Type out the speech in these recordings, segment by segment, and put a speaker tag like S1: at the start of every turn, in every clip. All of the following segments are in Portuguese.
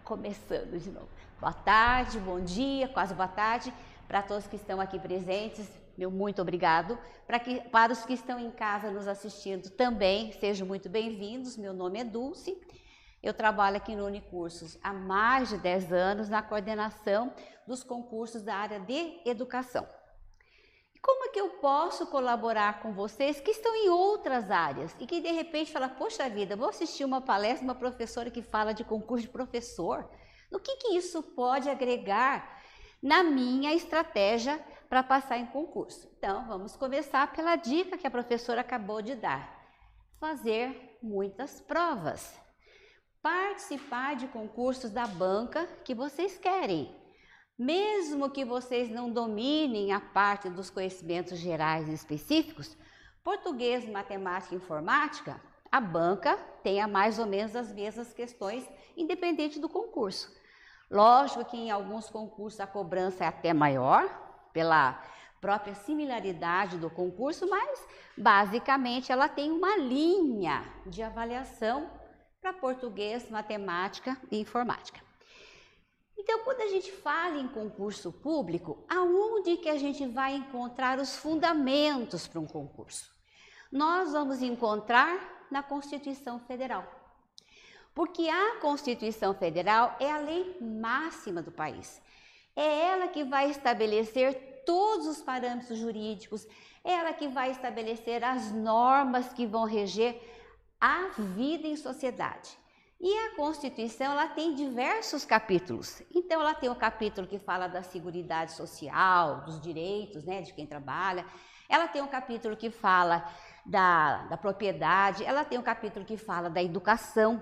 S1: Começando de novo. Boa tarde, bom dia, quase boa tarde para todos que estão aqui presentes. Meu muito obrigado. Para os que estão em casa nos assistindo também, sejam muito bem-vindos. Meu nome é Dulce. Eu trabalho aqui no Unicursos há mais de 10 anos na coordenação dos concursos da área de educação. Como é que eu posso colaborar com vocês que estão em outras áreas e que de repente falam, poxa vida, vou assistir uma palestra, uma professora que fala de concurso de professor? No que isso pode agregar na minha estratégia para passar em concurso? Então, vamos começar pela dica que a professora acabou de dar. Fazer muitas provas. Participar de concursos da banca que vocês querem. Mesmo que vocês não dominem a parte dos conhecimentos gerais e específicos, português, matemática e informática, a banca tenha mais ou menos as mesmas questões, independente do concurso. Lógico que em alguns concursos a cobrança é até maior, pela própria similaridade do concurso, mas basicamente ela tem uma linha de avaliação para português, matemática e informática. Então, quando a gente fala em concurso público, aonde que a gente vai encontrar os fundamentos para um concurso? Nós vamos encontrar na Constituição Federal. Porque a Constituição Federal é a lei máxima do país. É ela que vai estabelecer todos os parâmetros jurídicos, é ela que vai estabelecer as normas que vão reger a vida em sociedade. E a Constituição, ela tem diversos capítulos. Então, ela tem um capítulo que fala da seguridade social, dos direitos, né, de quem trabalha. Ela tem um capítulo que fala da propriedade. Ela tem um capítulo que fala da educação.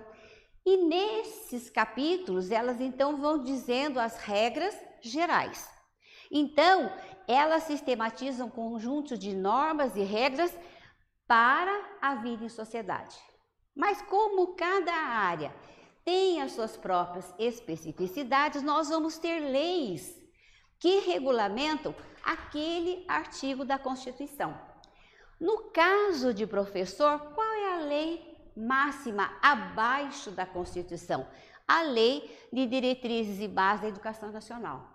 S1: E nesses capítulos, elas então vão dizendo as regras gerais. Então, elas sistematizam um conjunto de normas e regras para a vida em sociedade. Mas como cada área tem as suas próprias especificidades, nós vamos ter leis que regulamentam aquele artigo da Constituição. No caso de professor, qual é a lei máxima abaixo da Constituição? A Lei de Diretrizes e Bases da Educação Nacional.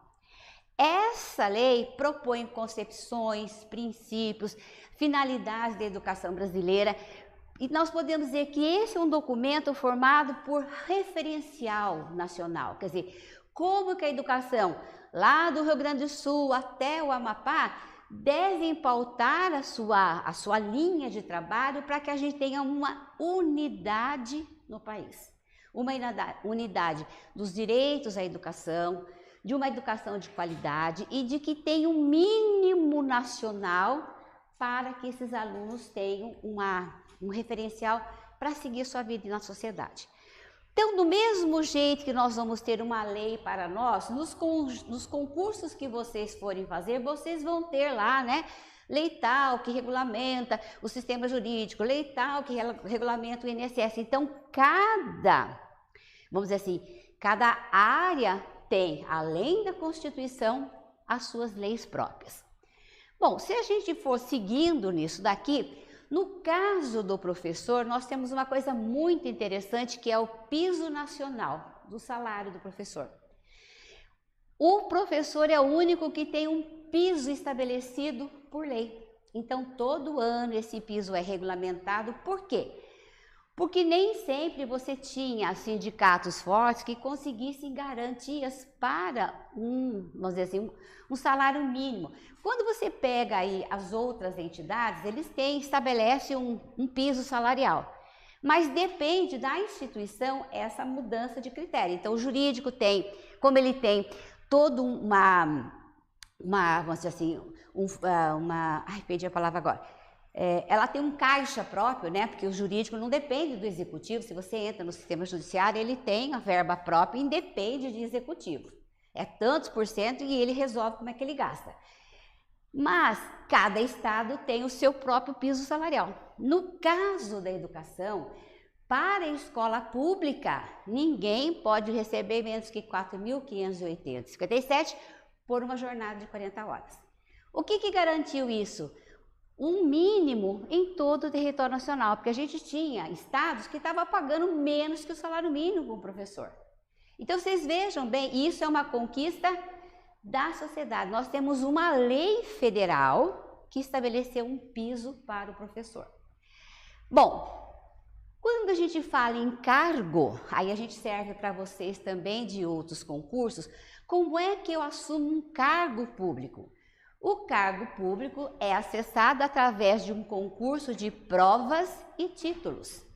S1: Essa lei propõe concepções, princípios, finalidades da educação brasileira. E nós podemos dizer que esse é um documento formado por referencial nacional, quer dizer, como que a educação lá do Rio Grande do Sul até o Amapá devem pautar a sua linha de trabalho para que a gente tenha uma unidade no país. Uma unidade dos direitos à educação, de uma educação de qualidade e de que tenha um mínimo nacional para que esses alunos tenham um referencial para seguir sua vida na sociedade. Então, do mesmo jeito que nós vamos ter uma lei para nós, nos concursos que vocês forem fazer, vocês vão ter lá, né, lei tal que regulamenta o sistema jurídico, lei tal que regulamenta o INSS. Então, vamos dizer assim, cada área tem, além da Constituição, as suas leis próprias. Bom, se a gente for seguindo nisso daqui, no caso do professor, nós temos uma coisa muito interessante que é o piso nacional do salário do professor. O professor é o único que tem um piso estabelecido por lei. Então, todo ano esse piso é regulamentado. Por quê? Porque nem sempre você tinha sindicatos fortes que conseguissem garantias para vamos dizer assim, um salário mínimo. Quando você pega aí as outras entidades, eles estabelecem um piso salarial. Mas depende da instituição essa mudança de critério. Então, o jurídico tem, como ele tem toda vamos dizer assim, perdi a palavra agora. Ela tem um caixa próprio, né? Porque o jurídico não depende do executivo. Se você entra no sistema judiciário, ele tem a verba própria e independe de executivo. É tantos por cento e ele resolve como é que ele gasta. Mas cada estado tem o seu próprio piso salarial. No caso da educação, para a escola pública, ninguém pode receber menos que R$ 4.580,57 por uma jornada de 40 horas. O que garantiu isso? Um mínimo em todo o território nacional, porque a gente tinha estados que estavam pagando menos que o salário mínimo para o professor. Então, vocês vejam bem, isso é uma conquista da sociedade. Nós temos uma lei federal que estabeleceu um piso para o professor. Bom, quando a gente fala em cargo, aí a gente serve para vocês também de outros concursos, como é que eu assumo um cargo público? O cargo público é acessado através de um concurso de provas e títulos.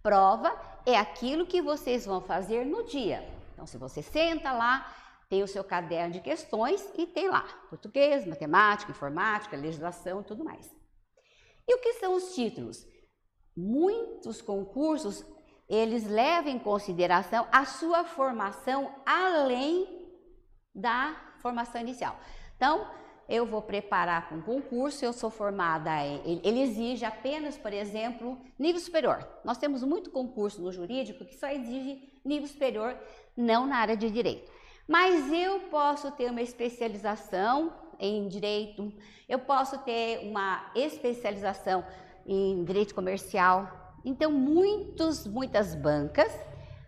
S1: Prova é aquilo que vocês vão fazer no dia. Então, se você senta lá, tem o seu caderno de questões e tem lá português, matemática, informática, legislação e tudo mais. E o que são os títulos? Muitos concursos, eles levam em consideração a sua formação além da formação inicial. Então, eu vou preparar para um concurso, eu sou formada, ele exige apenas, por exemplo, nível superior. Nós temos muito concurso no jurídico que só exige nível superior, não na área de direito. Mas eu posso ter uma especialização em direito, eu posso ter uma especialização em direito comercial. Então, muitas bancas,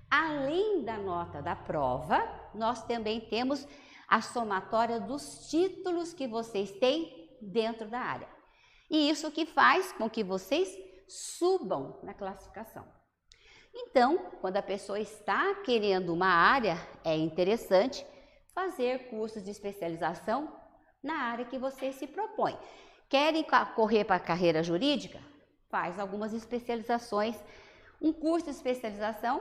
S1: além da nota da prova, nós também temos a somatória dos títulos que vocês têm dentro da área. E isso que faz com que vocês subam na classificação. Então, quando a pessoa está querendo uma área, é interessante fazer cursos de especialização na área que você se propõe. Querem correr para a carreira jurídica? Faz algumas especializações. Um curso de especialização,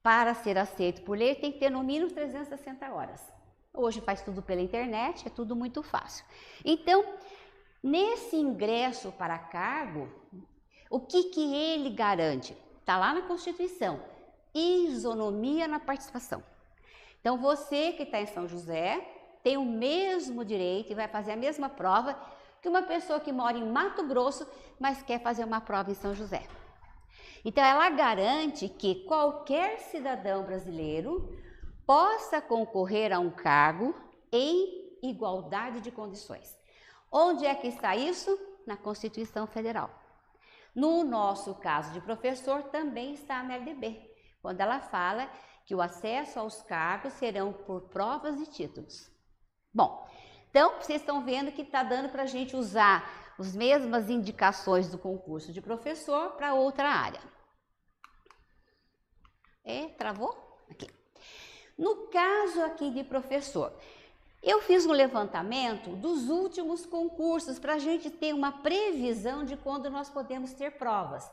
S1: para ser aceito por lei, tem que ter no mínimo 360 horas. Hoje faz tudo pela internet, é tudo muito fácil. Então, nesse ingresso para cargo, o que ele garante? Está lá na Constituição, isonomia na participação. Então, você que está em São José tem o mesmo direito e vai fazer a mesma prova que uma pessoa que mora em Mato Grosso, mas quer fazer uma prova em São José. Então, ela garante que qualquer cidadão brasileiro possa concorrer a um cargo em igualdade de condições. Onde é que está isso? Na Constituição Federal. No nosso caso de professor, também está na LDB, quando ela fala que o acesso aos cargos serão por provas e títulos. Bom, então vocês estão vendo que está dando para a gente usar as mesmas indicações do concurso de professor para outra área. Travou? Aqui. No caso aqui de professor, eu fiz um levantamento dos últimos concursos para a gente ter uma previsão de quando nós podemos ter provas.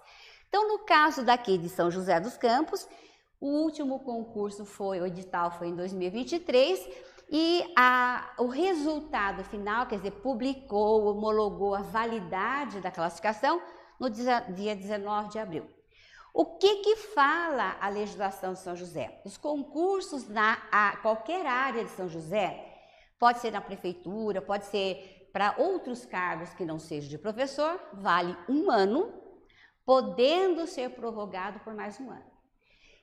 S1: Então, no caso daqui de São José dos Campos, o último concurso o edital foi em 2023 e o resultado final, quer dizer, publicou, homologou a validade da classificação no dia 19 de abril. O que fala a legislação de São José? Os concursos qualquer área de São José, pode ser na prefeitura, pode ser para outros cargos que não sejam de professor, vale 1 ano, podendo ser prorrogado por mais 1 ano.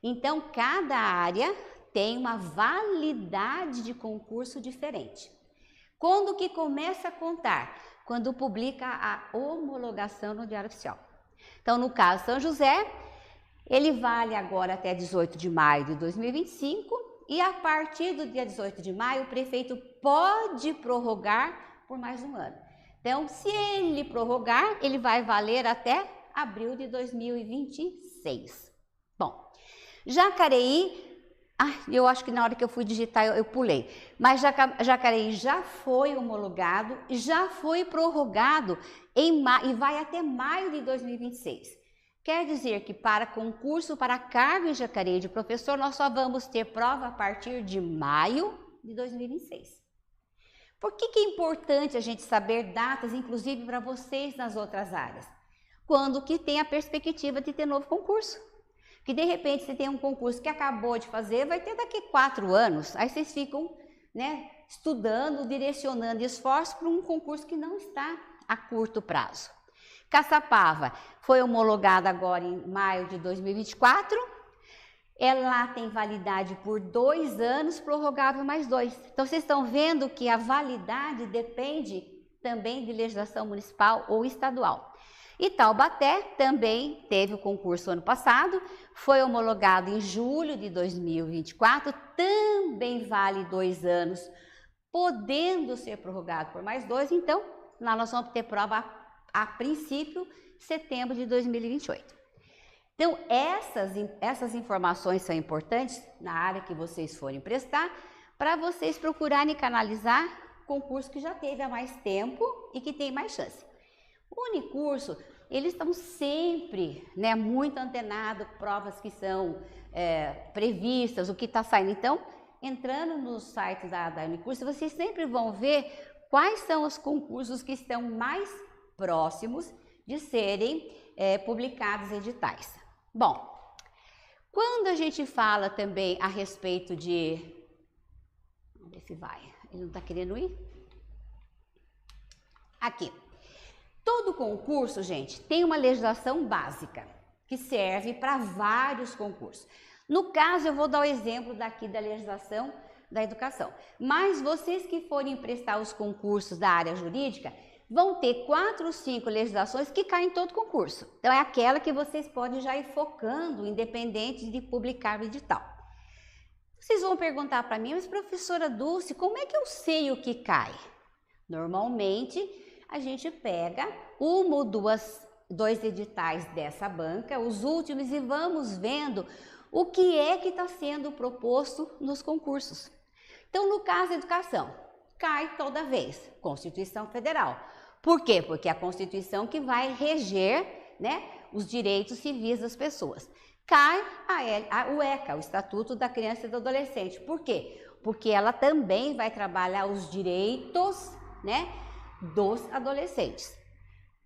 S1: Então, cada área tem uma validade de concurso diferente. Quando que começa a contar? Quando publica a homologação no Diário Oficial. Então, no caso São José, ele vale agora até 18 de maio de 2025 e a partir do dia 18 de maio o prefeito pode prorrogar por mais 1 ano. Então, se ele prorrogar, ele vai valer até abril de 2026. Bom, Jacareí, eu acho que na hora que eu fui digitar eu pulei, mas Jacareí já foi homologado, já foi prorrogado e vai até maio de 2026. Quer dizer que para concurso para cargo em Jacareí de professor, nós só vamos ter prova a partir de maio de 2026. Por que é importante a gente saber datas, inclusive para vocês nas outras áreas? Quando que tem a perspectiva de ter novo concurso. Que de repente você tem um concurso que acabou de fazer, vai ter daqui 4 anos, aí vocês ficam, estudando, direcionando esforços para um concurso que não está a curto prazo. Caçapava foi homologada agora em maio de 2024, ela tem validade por 2 anos, prorrogável mais 2. Então, vocês estão vendo que a validade depende também de legislação municipal ou estadual. E Taubaté também teve o concurso ano passado, foi homologado em julho de 2024, também vale 2 anos, podendo ser prorrogado por mais 2, então lá nós vamos ter prova a princípio setembro de 2028. Então essas informações são importantes na área que vocês forem prestar, para vocês procurarem canalizar concurso que já teve há mais tempo e que tem mais chance. O Unicurso, eles estão sempre, né, muito antenados, provas que são previstas, o que está saindo. Então, entrando no site da Unicurso, vocês sempre vão ver quais são os concursos que estão mais próximos de serem publicados editais. Bom, quando a gente fala também a respeito de... Vamos ver se vai. Ele não está querendo ir? Aqui. Todo concurso, gente, tem uma legislação básica que serve para vários concursos. No caso, eu vou dar o exemplo daqui da legislação da educação. Mas vocês que forem prestar os concursos da área jurídica, vão ter 4 ou 5 legislações que caem em todo concurso. Então, é aquela que vocês podem já ir focando, independente de publicar o edital. Vocês vão perguntar para mim, mas professora Dulce, como é que eu sei o que cai? Normalmente, a gente pega uma ou dois editais dessa banca, os últimos, e vamos vendo o que é que está sendo proposto nos concursos. Então, no caso da educação, cai toda vez, Constituição Federal. Por quê? Porque é a Constituição que vai reger, né, os direitos civis das pessoas. Cai o ECA, o Estatuto da Criança e do Adolescente. Por quê? Porque ela também vai trabalhar os direitos, né, dos adolescentes.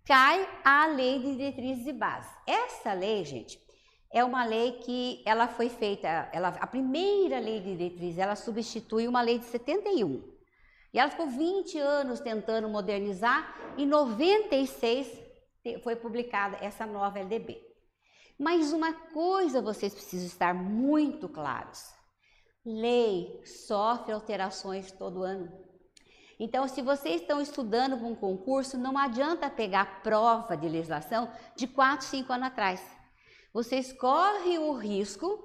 S1: Cai a Lei de Diretrizes e Bases. Essa lei, gente, é uma lei que ela foi feita, a primeira lei de diretrizes, ela substitui uma lei de 71. E ela ficou 20 anos tentando modernizar, e em 96 foi publicada essa nova LDB. Mas uma coisa vocês precisam estar muito claros: lei sofre alterações todo ano. Então, se vocês estão estudando para um concurso, não adianta pegar prova de legislação de 4, 5 anos atrás. Vocês correm o risco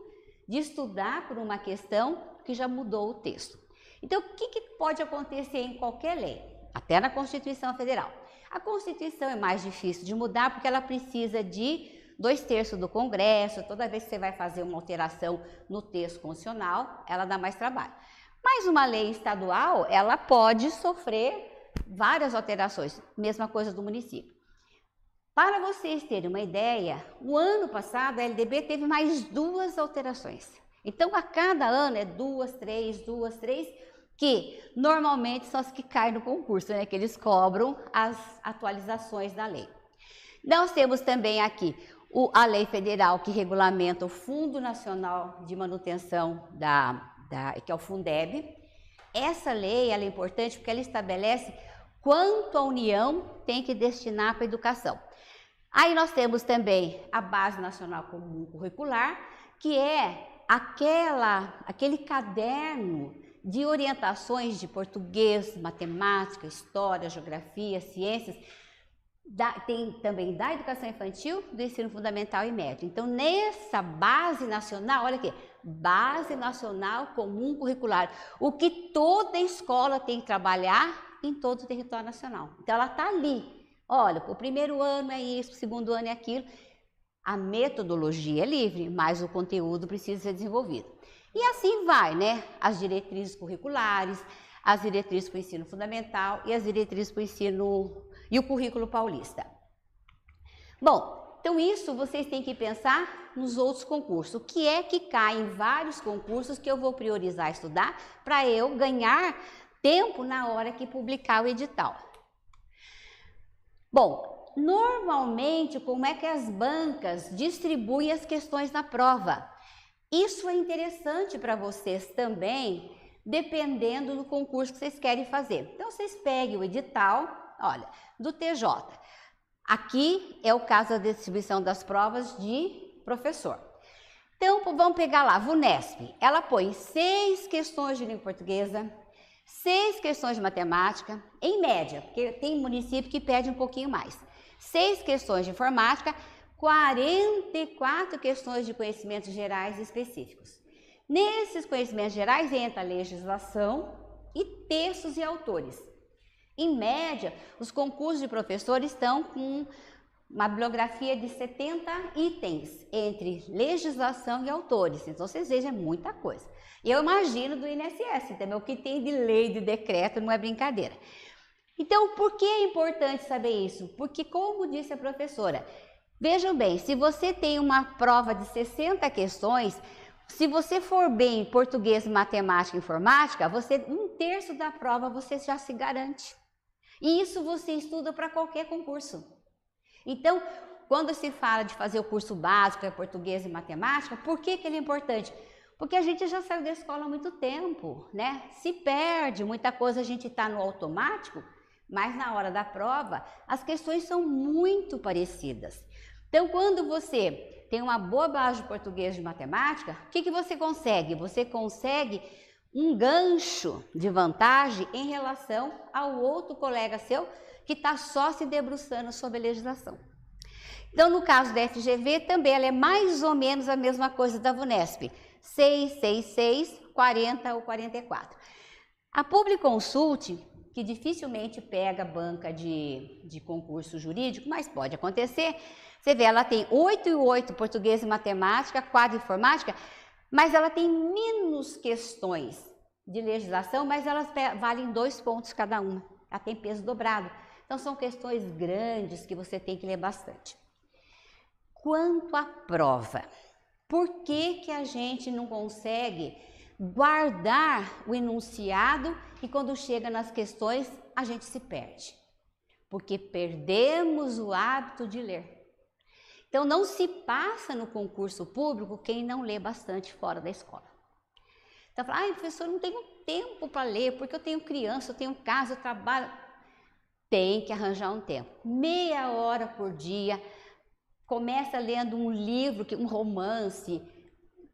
S1: de estudar por uma questão que já mudou o texto. Então, o que pode acontecer em qualquer lei? Até na Constituição Federal. A Constituição é mais difícil de mudar porque ela precisa de 2/3 do Congresso. Toda vez que você vai fazer uma alteração no texto constitucional, ela dá mais trabalho. Mas uma lei estadual, ela pode sofrer várias alterações. Mesma coisa do município. Para vocês terem uma ideia, o ano passado a LDB teve mais 2 alterações. Então, a cada ano é 2, 3, que normalmente são as que caem no concurso, né? Que eles cobram as atualizações da lei. Nós temos também aqui a lei federal que regulamenta o Fundo Nacional de Manutenção que é o Fundeb. Essa lei ela é importante porque ela estabelece quanto a União tem que destinar para a educação. Aí nós temos também a Base Nacional Comum Curricular, que é aquele caderno de orientações de português, matemática, história, geografia, ciências. Tem também da educação infantil, do ensino fundamental e médio. Então, nessa base nacional, olha aqui, Base Nacional Comum Curricular, o que toda escola tem que trabalhar em todo o território nacional. Então, ela está ali. Olha, o primeiro ano é isso, o segundo ano é aquilo. A metodologia é livre, mas o conteúdo precisa ser desenvolvido. E assim vai, né? As diretrizes curriculares, as diretrizes para o ensino fundamental e as diretrizes para o ensino e o currículo paulista. Bom, então isso vocês têm que pensar nos outros concursos. O que é que cai em vários concursos que eu vou priorizar estudar para eu ganhar tempo na hora que publicar o edital? Bom, normalmente, como é que as bancas distribuem as questões na prova? Isso é interessante para vocês também, dependendo do concurso que vocês querem fazer. Então, vocês peguem o edital, olha, do TJ. Aqui é o caso da distribuição das provas de professor. Então, vamos pegar lá, VUNESP. Ela põe 6 questões de língua portuguesa, 6 questões de matemática, em média, porque tem município que pede um pouquinho mais. 6 questões de informática, 44 questões de conhecimentos gerais específicos. Nesses conhecimentos gerais entra a legislação e textos e autores. Em média, os concursos de professores estão com uma bibliografia de 70 itens entre legislação e autores. Então, vocês vejam, é muita coisa. E eu imagino do INSS, entendeu? O que tem de lei, de decreto, não é brincadeira. Então, por que é importante saber isso? Porque, como disse a professora, vejam bem, se você tem uma prova de 60 questões, se você for bem em português, matemática e informática, um terço da prova você já se garante. E isso você estuda para qualquer concurso. Então, quando se fala de fazer o curso básico, que é português e matemática, por que ele é importante? Porque a gente já saiu da escola há muito tempo, né? Se perde, muita coisa a gente está no automático, mas na hora da prova, as questões são muito parecidas. Então, quando você tem uma boa base de português e de matemática, o que você consegue? Você consegue um gancho de vantagem em relação ao outro colega seu que está só se debruçando sobre a legislação. Então, no caso da FGV, também ela é mais ou menos a mesma coisa da VUNESP, 6, 6, 6, 40 ou 44. A Publiconsult, que dificilmente pega banca de concurso jurídico, mas pode acontecer, você vê, ela tem 8 e 8 português e matemática, 4 informática, mas ela tem menos questões de legislação, mas elas valem 2 pontos cada uma, ela tem peso dobrado. Então, são questões grandes que você tem que ler bastante. Quanto à prova, por que a gente não consegue guardar o enunciado e quando chega nas questões a gente se perde? Porque perdemos o hábito de ler. Então, não se passa no concurso público quem não lê bastante fora da escola. Então, fala, professor, eu não tenho tempo para ler, porque eu tenho criança, eu tenho casa, eu trabalho. Tem que arranjar um tempo. Meia hora por dia, começa lendo um livro, um romance.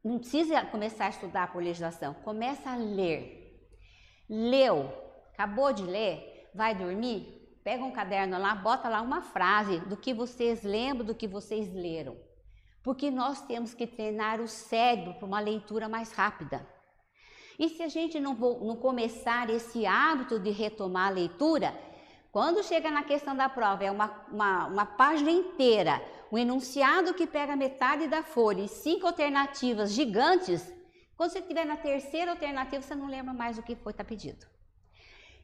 S1: Não precisa começar a estudar por legislação, começa a ler. Leu, acabou de ler, vai dormir? Pega um caderno lá, bota lá uma frase do que vocês lembram, do que vocês leram. Porque nós temos que treinar o cérebro para uma leitura mais rápida. E se a gente não começar esse hábito de retomar a leitura, quando chega na questão da prova, é uma página inteira, um enunciado que pega metade da folha e 5 alternativas gigantes, quando você estiver na terceira alternativa, você não lembra mais o que foi pedido.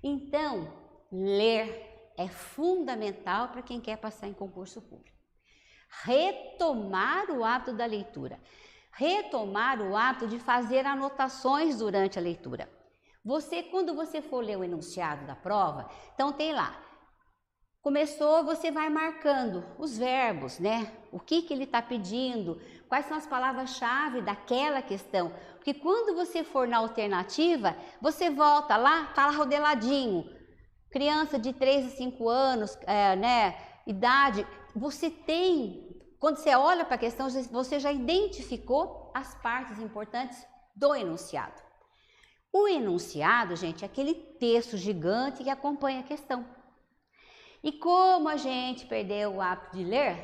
S1: Então, ler é fundamental para quem quer passar em concurso público. Retomar o hábito da leitura. Retomar o hábito de fazer anotações durante a leitura. Quando você for ler o enunciado da prova, então tem lá, começou, você vai marcando os verbos, né? O que ele está pedindo, quais são as palavras-chave daquela questão. Porque quando você for na alternativa, você volta lá, está lá rodeladinho. Criança de 3 a 5 anos, idade, você tem, quando você olha para a questão, você já identificou as partes importantes do enunciado. O enunciado, gente, é aquele texto gigante que acompanha a questão. E como a gente perdeu o hábito de ler,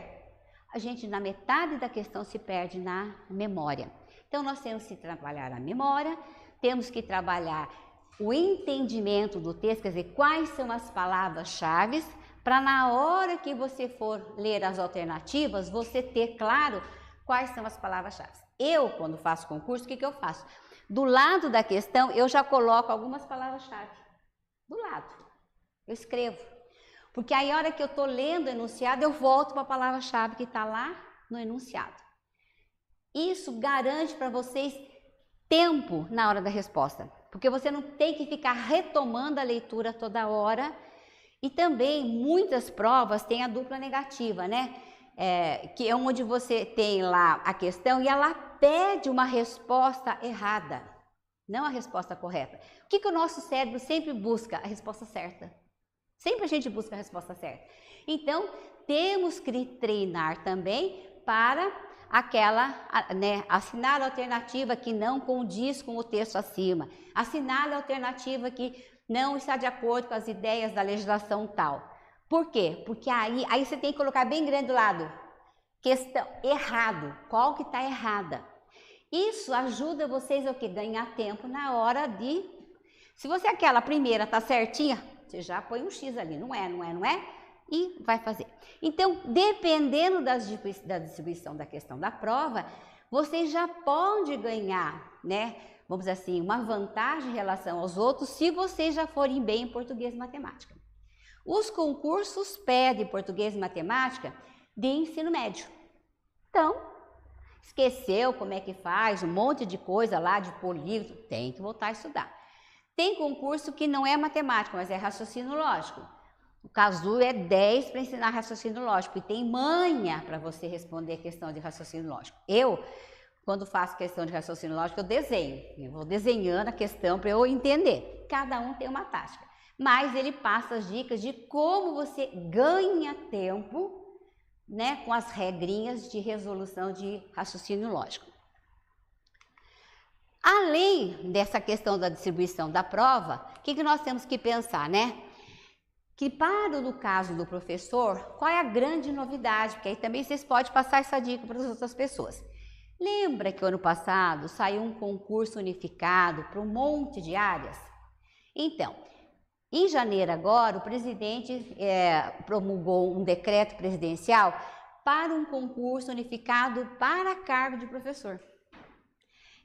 S1: a gente na metade da questão se perde na memória. Então, nós temos que trabalhar a memória, temos que trabalhar o entendimento do texto, quer dizer, quais são as palavras-chave, para na hora que você for ler as alternativas, você ter claro quais são as palavras-chave. Eu, quando faço concurso, o que eu faço? Do lado da questão, eu já coloco algumas palavras-chave. Do lado. Eu escrevo. Porque aí, a hora que eu estou lendo o enunciado, eu volto para a palavra-chave que está lá no enunciado. Isso garante para vocês tempo na hora da resposta. Porque você não tem que ficar retomando a leitura toda hora. E também, muitas provas têm a dupla negativa, né? Que é onde você tem lá a questão e ela pede uma resposta errada, não a resposta correta. O que o nosso cérebro sempre busca? A resposta certa. Sempre a gente busca a resposta certa. Então, temos que treinar também para assinar a alternativa que não condiz com o texto acima, assinar a alternativa que não está de acordo com as ideias da legislação tal. Por quê? Porque aí você tem que colocar bem grande do lado. Questão errado. Qual que está errada? Isso ajuda vocês a ganhar tempo na hora de... Se você aquela primeira tá certinha, você já põe um X ali. Não é. E vai fazer. Então, dependendo da distribuição da questão da prova, você já pode ganhar, né? Vamos dizer assim, uma vantagem em relação aos outros se vocês já forem bem em português e matemática. Os concursos pedem português e matemática de ensino médio. Então, esqueceu como é que faz, um monte de coisa lá de polígono, tem que voltar a estudar. Tem concurso que não é matemática, mas é raciocínio lógico. O Casu é 10 para ensinar raciocínio lógico e tem manha para você responder questão de raciocínio lógico. Quando faço questão de raciocínio lógico, eu desenho. Eu vou desenhando a questão para eu entender. Cada um tem uma tática. Mas ele passa as dicas de como você ganha tempo, né, com as regrinhas de resolução de raciocínio lógico. Além dessa questão da distribuição da prova, o que nós temos que pensar, né? Que para o caso do professor, qual é a grande novidade? Porque aí também vocês podem passar essa dica para as outras pessoas. Lembra que o ano passado saiu um concurso unificado para um monte de áreas? Então, em janeiro agora, o presidente promulgou um decreto presidencial para um concurso unificado para cargo de professor.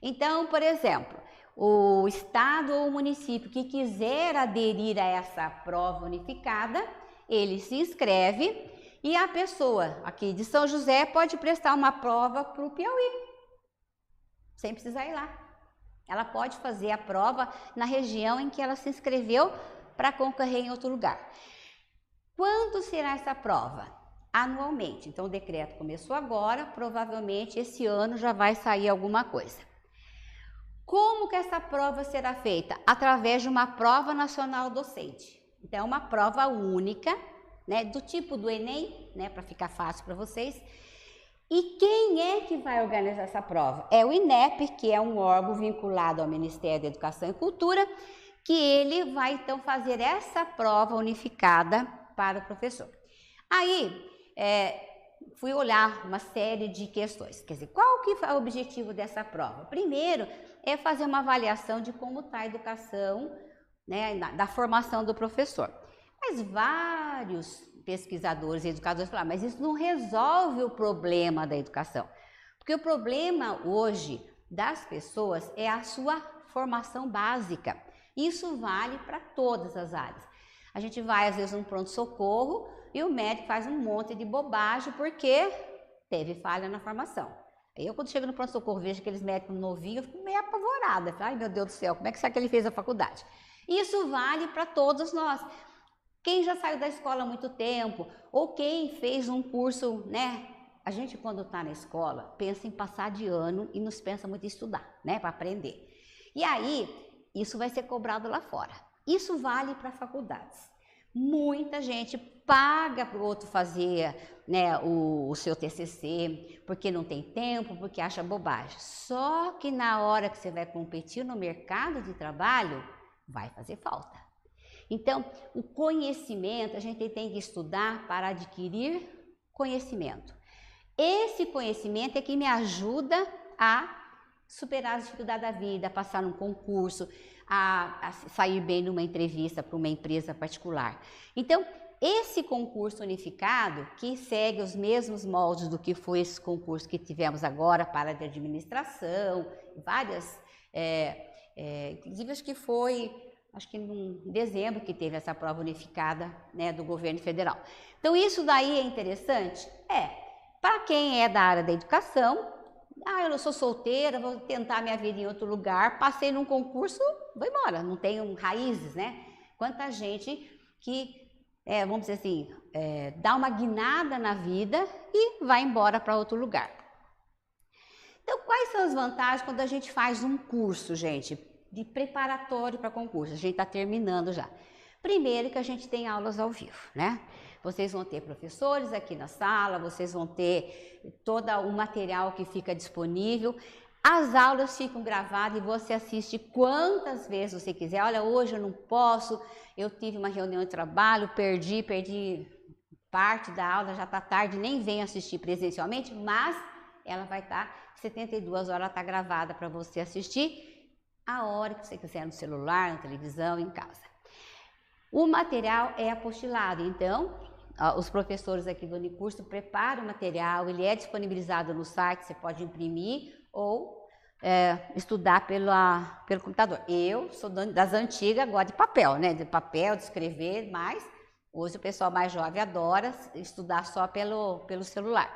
S1: Então, por exemplo, o estado ou o município que quiser aderir a essa prova unificada, ele se inscreve e a pessoa aqui de São José pode prestar uma prova para o Piauí, sem precisar ir lá. Ela pode fazer a prova na região em que ela se inscreveu para concorrer em outro lugar. Quando será essa prova? Anualmente. Então, o decreto começou agora, provavelmente esse ano já vai sair alguma coisa. Como que essa prova será feita? Através de uma prova nacional docente. Então, é uma prova única, né, do tipo do Enem, né, para ficar fácil para vocês. E quem é que vai organizar essa prova? É o INEP, que é um órgão vinculado ao Ministério da Educação e Cultura, que ele vai então fazer essa prova unificada para o professor. Aí, fui olhar uma série de questões. Quer dizer, qual que é o objetivo dessa prova? Primeiro, é fazer uma avaliação de como está a educação, né, da formação do professor. Mas vários pesquisadores e educadores falaram, mas isso não resolve o problema da educação. Porque o problema hoje das pessoas é a sua formação básica. Isso vale para todas as áreas. A gente vai, às vezes, num pronto-socorro e o médico faz um monte de bobagem porque teve falha na formação. Eu, quando chego no pronto-socorro, vejo aqueles médicos novinhos, eu fico meio apavorada. Ai, meu Deus do céu, como é que será que ele fez a faculdade? Isso vale para todos nós. Quem já saiu da escola há muito tempo, ou quem fez um curso, né? A gente, quando está na escola, pensa em passar de ano e nos pensa muito em estudar, né? Para aprender. E aí, isso vai ser cobrado lá fora. Isso vale para faculdades. Muita gente paga para o outro fazer, né, o seu TCC, porque não tem tempo, porque acha bobagem. Só que na hora que você vai competir no mercado de trabalho, vai fazer falta. Então, o conhecimento, a gente tem que estudar para adquirir conhecimento. Esse conhecimento é que me ajuda a superar as dificuldades da vida, a passar num concurso, a sair bem numa entrevista para uma empresa particular. Então, esse concurso unificado, que segue os mesmos moldes do que foi esse concurso que tivemos agora para a de administração, várias, inclusive acho que foi, em dezembro que teve essa prova unificada, né, do governo federal. Então, isso daí é interessante? Para quem é da área da educação, eu não sou solteira, vou tentar minha vida em outro lugar, passei num concurso, vou embora, não tenho raízes, né? Quanta gente que, vamos dizer assim, dá uma guinada na vida e vai embora para outro lugar. Então, quais são as vantagens quando a gente faz um curso, gente, de preparatório para concurso? A gente está terminando já. Primeiro que a gente tem aulas ao vivo, né? Vocês vão ter professores aqui na sala, vocês vão ter todo o material que fica disponível. As aulas ficam gravadas e você assiste quantas vezes você quiser. Olha, hoje eu não posso, eu tive uma reunião de trabalho, perdi parte da aula já está tarde, nem vem assistir presencialmente, mas ela vai estar 72 horas, está gravada para você assistir a hora que você quiser, no celular, na televisão, em casa. O material é apostilado, então os professores aqui do Unicurso preparam o material, ele é disponibilizado no site, você pode imprimir ou estudar pelo computador. Eu sou das antigas, gosto de papel, né? De papel, de escrever, mas hoje o pessoal mais jovem adora estudar só pelo celular.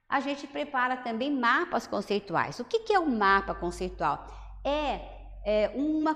S1: A gente prepara também mapas conceituais. O que é um mapa conceitual? É uma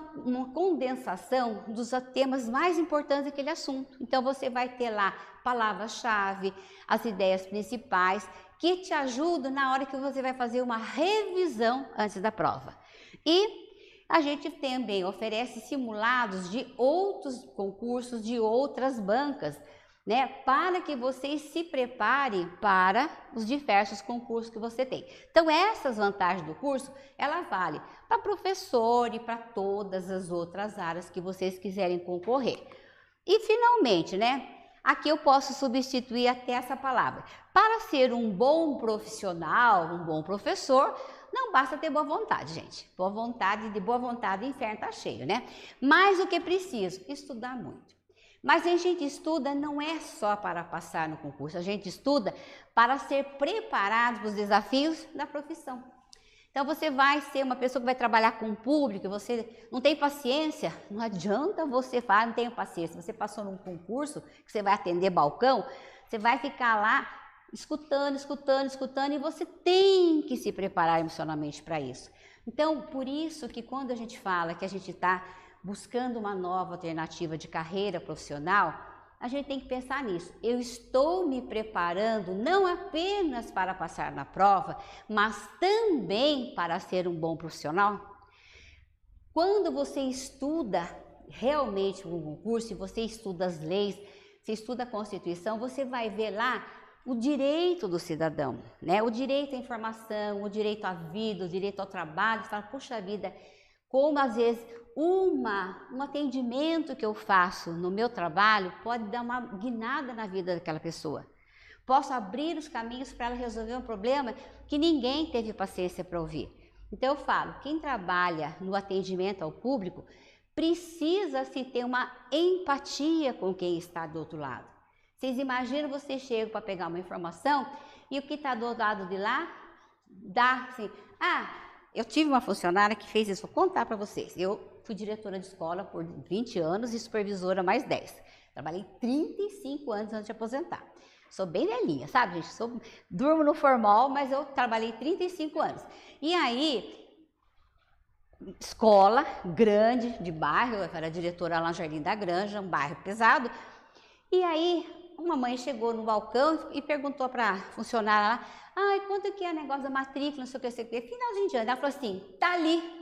S1: condensação dos temas mais importantes daquele assunto. Então você vai ter lá palavras-chave, as ideias principais, que te ajudam na hora que você vai fazer uma revisão antes da prova. E a gente também oferece simulados de outros concursos, de outras bancas, né, para que vocês se preparem para os diversos concursos que você tem. Então, essas vantagens do curso, ela vale para professor e para todas as outras áreas que vocês quiserem concorrer. E, finalmente, né, aqui eu posso substituir até essa palavra. Para ser um bom profissional, um bom professor, não basta ter boa vontade, gente. Boa vontade, de boa vontade, o inferno está cheio, né? Mas o que é preciso? Estudar muito. Mas a gente estuda não é só para passar no concurso, a gente estuda para ser preparado para os desafios da profissão. Então você vai ser uma pessoa que vai trabalhar com o público, você não tem paciência, não adianta você falar, não tenho paciência. Você passou num concurso que você vai atender balcão, você vai ficar lá escutando e você tem que se preparar emocionalmente para isso. Então, por isso que quando a gente fala que a gente está buscando uma nova alternativa de carreira profissional, a gente tem que pensar nisso. Eu estou me preparando não apenas para passar na prova, mas também para ser um bom profissional. Quando você estuda realmente um concurso, você estuda as leis, você estuda a Constituição, você vai ver lá o direito do cidadão, né? O direito à informação, o direito à vida, o direito ao trabalho. Você fala, puxa vida, como às vezes um atendimento que eu faço no meu trabalho pode dar uma guinada na vida daquela pessoa. Posso abrir os caminhos para ela resolver um problema que ninguém teve paciência para ouvir. Então eu falo, quem trabalha no atendimento ao público precisa se ter uma empatia com quem está do outro lado. Vocês imaginam, você chega para pegar uma informação e o que está do outro lado de lá dá assim, eu tive uma funcionária que fez isso, vou contar para vocês. Eu fui diretora de escola por 20 anos e supervisora mais 10. Trabalhei 35 anos antes de aposentar. Sou bem velhinha, sabe, gente? Durmo no formal, mas eu trabalhei 35 anos. E aí, escola grande, de bairro, eu era diretora lá no Jardim da Granja, um bairro pesado. E aí, uma mãe chegou no balcão e perguntou para a funcionária lá, quanto que é o negócio da matrícula, não sei o que, finalzinho de ano. Ela falou assim, tá ali.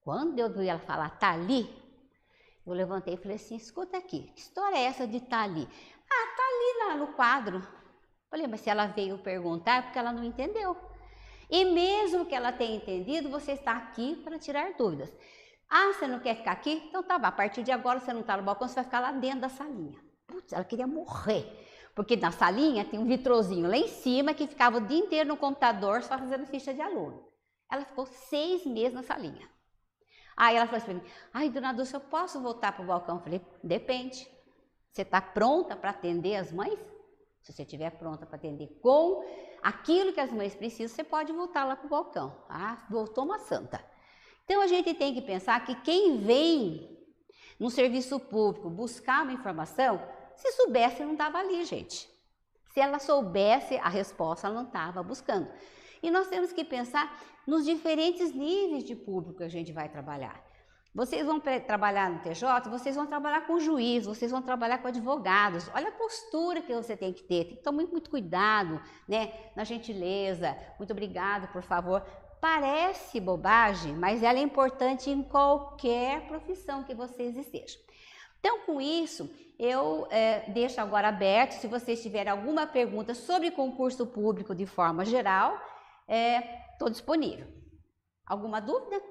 S1: Quando eu vi ela falar, tá ali, eu levantei e falei assim, escuta aqui, que história é essa de tá ali? Tá ali lá no quadro. Falei, mas se ela veio perguntar, é porque ela não entendeu. E mesmo que ela tenha entendido, você está aqui para tirar dúvidas. Você não quer ficar aqui? Então tá bom, a partir de agora você não está no balcão, você vai ficar lá dentro da salinha. Putz, ela queria morrer, porque na salinha tem um vitrozinho lá em cima que ficava o dia inteiro no computador só fazendo ficha de aluno. Ela ficou 6 meses na salinha. Aí ela falou assim para mim, dona Dulce, eu posso voltar para o balcão? Eu falei, depende. Você está pronta para atender as mães? Se você estiver pronta para atender com aquilo que as mães precisam, você pode voltar lá para o balcão. Voltou uma santa. Então a gente tem que pensar que quem vem no serviço público buscar uma informação, se soubesse, não estava ali, gente. Se ela soubesse a resposta, ela não estava buscando. E nós temos que pensar nos diferentes níveis de público que a gente vai trabalhar. Vocês vão trabalhar no TJ, vocês vão trabalhar com juiz, vocês vão trabalhar com advogados. Olha a postura que você tem que ter. Tem que tomar muito cuidado, né? Na gentileza. Muito obrigado, por favor. Parece bobagem, mas ela é importante em qualquer profissão que vocês estejam. Então, com isso, eu deixo agora aberto, se vocês tiverem alguma pergunta sobre concurso público de forma geral, estou disponível. Alguma dúvida?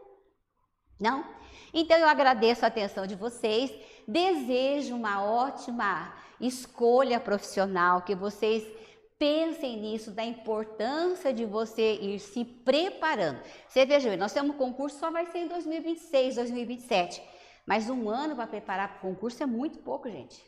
S1: Não? Então eu agradeço a atenção de vocês, desejo uma ótima escolha profissional, que vocês pensem nisso, da importância de você ir se preparando. Você veja, nós temos um concurso, só vai ser em 2026, 2027, mas um ano para preparar para o concurso é muito pouco, gente,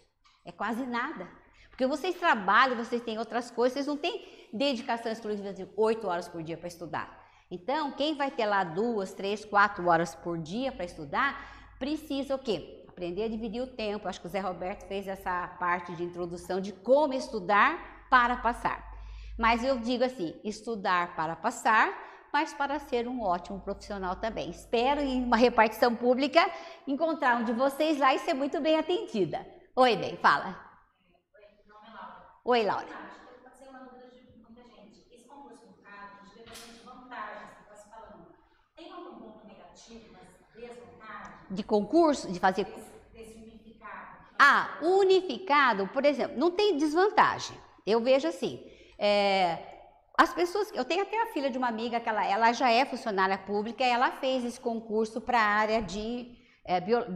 S1: é quase nada. Porque vocês trabalham, vocês têm outras coisas, vocês não têm dedicação exclusiva de 8 horas por dia para estudar. Então, quem vai ter lá 2, 3, 4 horas por dia para estudar, precisa o quê? Aprender a dividir o tempo. Acho que o Zé Roberto fez essa parte de introdução de como estudar para passar. Mas eu digo assim, estudar para passar, mas para ser um ótimo profissional também. Espero, em uma repartição pública, encontrar um de vocês lá e ser muito bem atendida. Oi, bem, fala. Oi, Laura.
S2: Pode ser uma dúvida de muita gente. Esse concurso do CAD, a gente vê bastante vantagens que está se falando. Tem algum ponto negativo, mas desvantagem?
S1: De concurso, de fazer...
S2: Desse unificado?
S1: Ah, unificado, por exemplo, não tem desvantagem. Eu vejo assim, as pessoas... Eu tenho até a filha de uma amiga, que ela já é funcionária pública, e ela fez esse concurso para a área de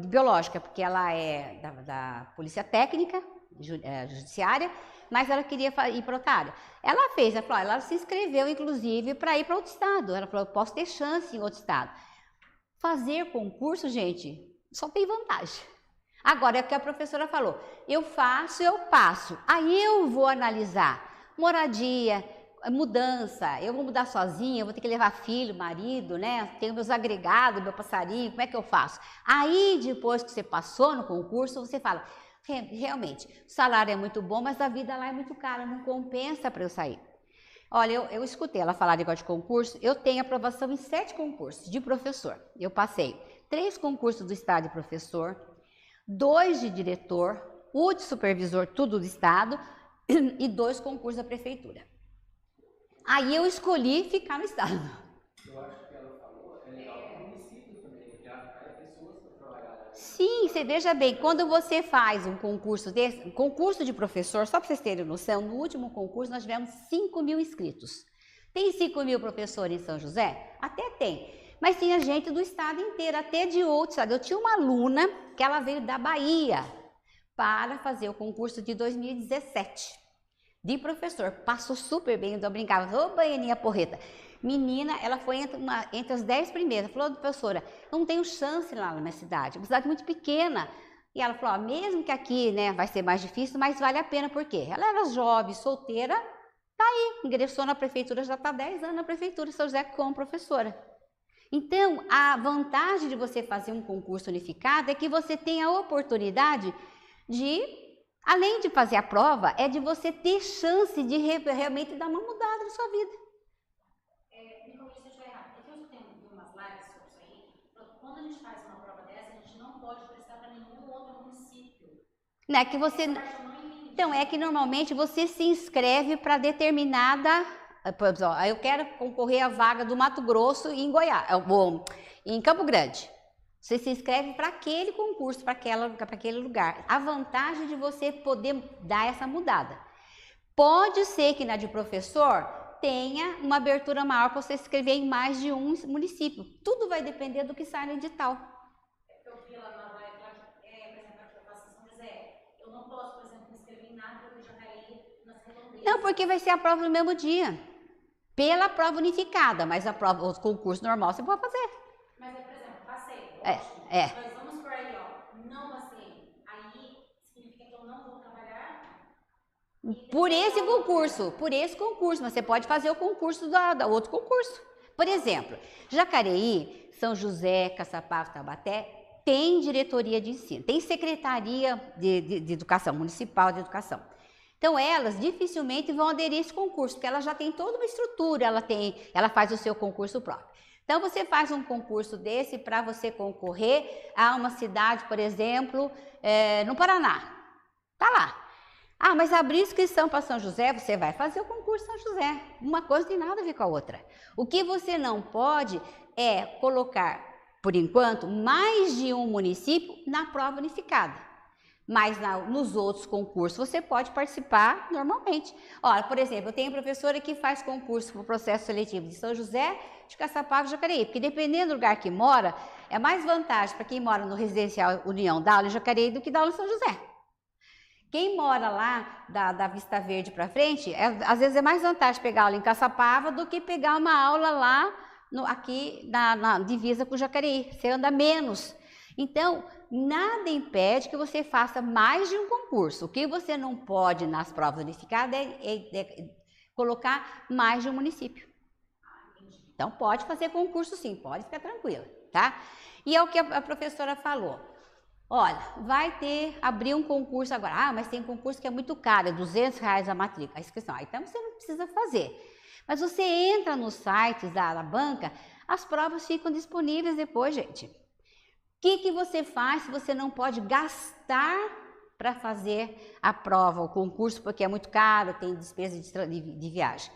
S1: biológica, porque ela é da Polícia Técnica, Judiciária, mas ela queria ir para outra área. Ela fez, ela se inscreveu, inclusive, para ir para outro estado. Ela falou, eu posso ter chance em outro estado. Fazer concurso, gente, só tem vantagem. Agora, é o que a professora falou, eu faço, eu passo. Aí eu vou analisar moradia, mudança, eu vou mudar sozinha, eu vou ter que levar filho, marido, né? Tenho meus agregados, meu passarinho, como é que eu faço? Aí, depois que você passou no concurso, você fala... Realmente, o salário é muito bom, mas a vida lá é muito cara, não compensa para eu sair. Olha, eu escutei ela falar de negócio de concurso, eu tenho aprovação em 7 concursos de professor. Eu passei 3 concursos do estado de professor, 2 de diretor, o de supervisor, tudo do estado, e 2 concursos da prefeitura. Aí eu escolhi ficar no estado.
S3: Eu acho que ela falou, é legal para o município também, que atrai pessoas para trabalhar.
S1: Sim, você veja bem, quando você faz um concurso desse, um concurso de professor, só para vocês terem noção, no último concurso nós tivemos 5.000 inscritos. Tem 5.000 professores em São José? Até tem, mas tinha gente do estado inteiro, até de outro estado. Eu tinha uma aluna que ela veio da Bahia para fazer o concurso de 2017 de professor. Passou super bem, eu brincava, ô baianinha porreta. Menina, ela foi entre as 10 primeiras. Falou, professora, eu não tenho chance lá na minha cidade, uma cidade muito pequena. E ela falou, mesmo que aqui, né, vai ser mais difícil, mas vale a pena, por quê? Ela era jovem, solteira, tá aí, ingressou na prefeitura, já está 10 anos na prefeitura de São José como professora. Então, a vantagem de você fazer um concurso unificado é que você tem a oportunidade de, além de fazer a prova, é de você ter chance de realmente dar uma mudada na sua vida.
S2: Me corrija se eu estiver errado. É que eu tenho umas lives sobre isso aí. Quando a gente faz uma prova dessa, a gente não pode prestar para nenhum outro município.
S1: Não é que você... Então, é que normalmente você se inscreve para determinada... Por exemplo, eu quero concorrer à vaga do Mato Grosso e em Goiás, em Campo Grande. Você se inscreve para aquele concurso, para aquele lugar. A vantagem de você poder dar essa mudada. Pode ser que na de professor tenha uma abertura maior para você se inscrever em mais de um município. Tudo vai depender do que sai no edital.
S2: Eu vi lá na live, por exemplo, aqui eu faço São José. Eu não posso, por exemplo, me inscrever em nada porque eu já caí nas redondezas.
S1: Não, porque vai ser a prova no mesmo dia. Pela prova unificada, mas a prova, o concurso normal você pode fazer.
S2: Mas por exemplo, passei.
S1: Mas
S2: vamos por aí, não passei. Aí significa que eu não vou trabalhar?
S1: Por esse concurso, mas você pode fazer o concurso da outro concurso. Por exemplo, Jacareí, São José, Caçapava, Taubaté, tem diretoria de ensino, tem secretaria de educação, municipal de educação. Então, elas dificilmente vão aderir a esse concurso, porque ela já tem toda uma estrutura, ela faz o seu concurso próprio. Então, você faz um concurso desse para você concorrer a uma cidade, por exemplo, no Paraná. Tá lá. Ah, mas abrir inscrição para São José, você vai fazer o concurso São José. Uma coisa não tem nada a ver com a outra. O que você não pode é colocar, por enquanto, mais de um município na prova unificada. Mas nos outros concursos você pode participar normalmente. Olha, por exemplo, eu tenho professora que faz concurso para o processo seletivo de São José, de Caçapava e Jacareí, porque dependendo do lugar que mora, é mais vantagem para quem mora no Residencial União dar aula em Jacareí do que dar aula em São José. Quem mora lá da Vista Verde para frente, às vezes é mais vantagem pegar aula em Caçapava do que pegar uma aula lá aqui na divisa com o Jacareí. Você anda menos. Então, nada impede que você faça mais de um concurso. O que você não pode nas provas unificadas é colocar mais de um município. Então, pode fazer concurso sim, pode ficar tranquila, tá? E é o que a professora falou. Olha, abrir um concurso agora. Mas tem concurso que é muito caro, é R$200 a matrícula, a inscrição. Então, você não precisa fazer. Mas você entra nos sites da banca, as provas ficam disponíveis depois, gente. O que você faz se você não pode gastar para fazer a prova, o concurso, porque é muito caro, tem despesa de viagem?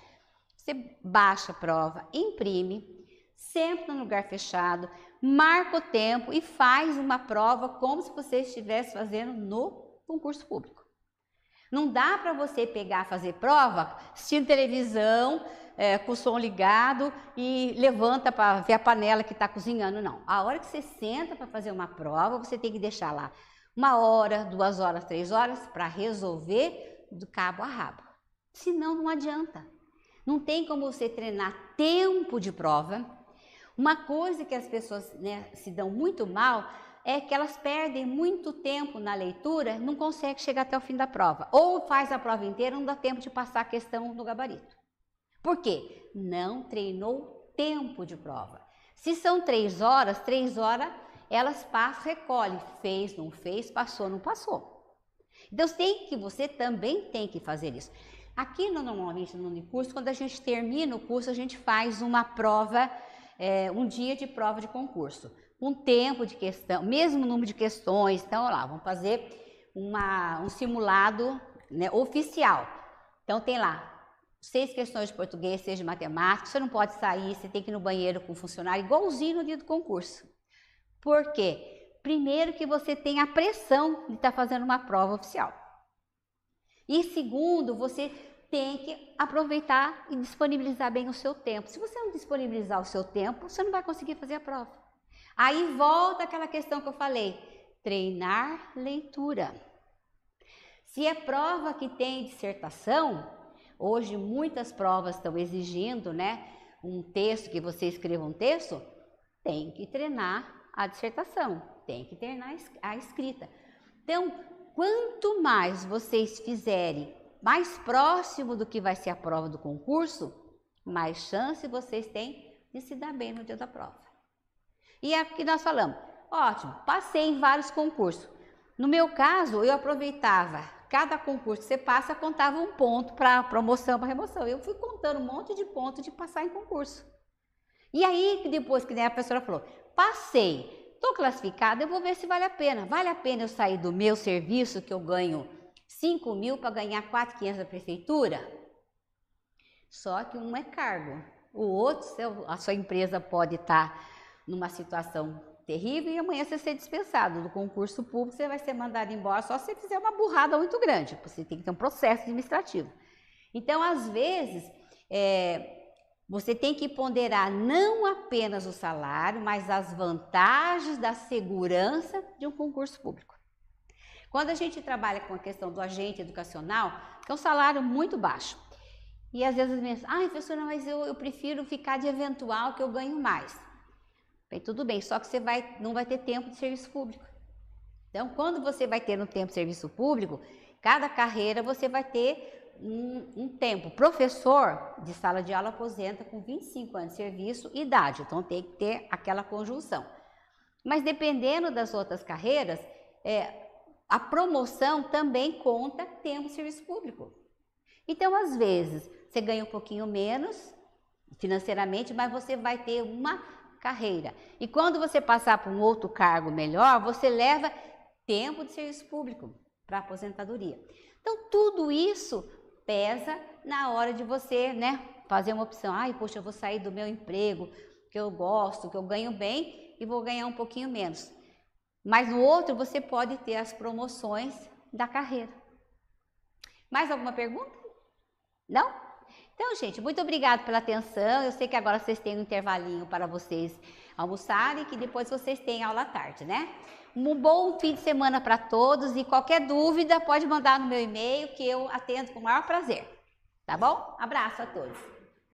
S1: Você baixa a prova, imprime, senta no lugar fechado, marca o tempo e faz uma prova como se você estivesse fazendo no concurso público. Não dá para você fazer prova, assistindo televisão, com o som ligado e levanta para ver a panela que está cozinhando, não. A hora que você senta para fazer uma prova, você tem que deixar lá 1 hora, 2 horas, 3 horas para resolver do cabo a rabo. Senão não adianta. Não tem como você treinar tempo de prova. Uma coisa que as pessoas se dão muito mal é que elas perdem muito tempo na leitura, não conseguem chegar até o fim da prova. Ou faz a prova inteira, não dá tempo de passar a questão no gabarito. Por quê? Não treinou tempo de prova. Se são 3 horas, elas passam, recolhem. Fez, não fez, passou, não passou. Então, você também tem que fazer isso. Aqui, normalmente, no Unicurso, quando a gente termina o curso, a gente faz uma prova, um dia de prova de concurso. Um tempo de questão, mesmo número de questões. Então, lá, vamos fazer um simulado oficial. Então, tem lá 6 questões de português, 6 de matemática, você não pode sair, você tem que ir no banheiro com o funcionário, igualzinho no dia do concurso. Por quê? Primeiro que você tem a pressão de estar fazendo uma prova oficial. E segundo, você tem que aproveitar e disponibilizar bem o seu tempo. Se você não disponibilizar o seu tempo, você não vai conseguir fazer a prova. Aí volta aquela questão que eu falei, treinar leitura. Se é prova que tem dissertação, hoje muitas provas estão exigindo, um texto, que você escreva um texto, tem que treinar a dissertação, tem que treinar a escrita. Então, quanto mais vocês fizerem mais próximo do que vai ser a prova do concurso, mais chance vocês têm de se dar bem no dia da prova. E aqui nós falamos, ótimo, passei em vários concursos. No meu caso, eu aproveitava cada concurso que você passa, contava um ponto para promoção, para remoção. Eu fui contando um monte de pontos de passar em concurso. E aí, depois que a professora falou, passei, estou classificada, eu vou ver se vale a pena. Vale a pena eu sair do meu serviço, que eu ganho 5 mil para ganhar 4.500 da prefeitura? Só que um é cargo. O outro, a sua empresa pode estar numa situação terrível e amanhã você ser dispensado do concurso público, você vai ser mandado embora só se você fizer uma burrada muito grande, você tem que ter um processo administrativo. Então, às vezes, você tem que ponderar não apenas o salário, mas as vantagens da segurança de um concurso público. Quando a gente trabalha com a questão do agente educacional, que é um salário muito baixo, e às vezes as meninas, professora, mas eu prefiro ficar de eventual que eu ganho mais. Bem, tudo bem, só que você não vai ter tempo de serviço público. Então, quando você vai ter um tempo de serviço público, cada carreira você vai ter um tempo. Professor de sala de aula aposenta com 25 anos de serviço e idade, então tem que ter aquela conjunção. Mas dependendo das outras carreiras, a promoção também conta tempo de serviço público. Então, às vezes, você ganha um pouquinho menos financeiramente, mas você vai ter uma carreira. E quando você passar para um outro cargo melhor, você leva tempo de serviço público para aposentadoria. Então, tudo isso pesa na hora de você, fazer uma opção. Poxa, eu vou sair do meu emprego, que eu gosto, que eu ganho bem, e vou ganhar um pouquinho menos. Mas no outro você pode ter as promoções da carreira. Mais alguma pergunta? Não? Então, gente, muito obrigada pela atenção. Eu sei que agora vocês têm um intervalinho para vocês almoçarem e que depois vocês têm aula à tarde, né? Um bom fim de semana para todos e qualquer dúvida pode mandar no meu e-mail que eu atendo com o maior prazer. Tá bom? Abraço a todos.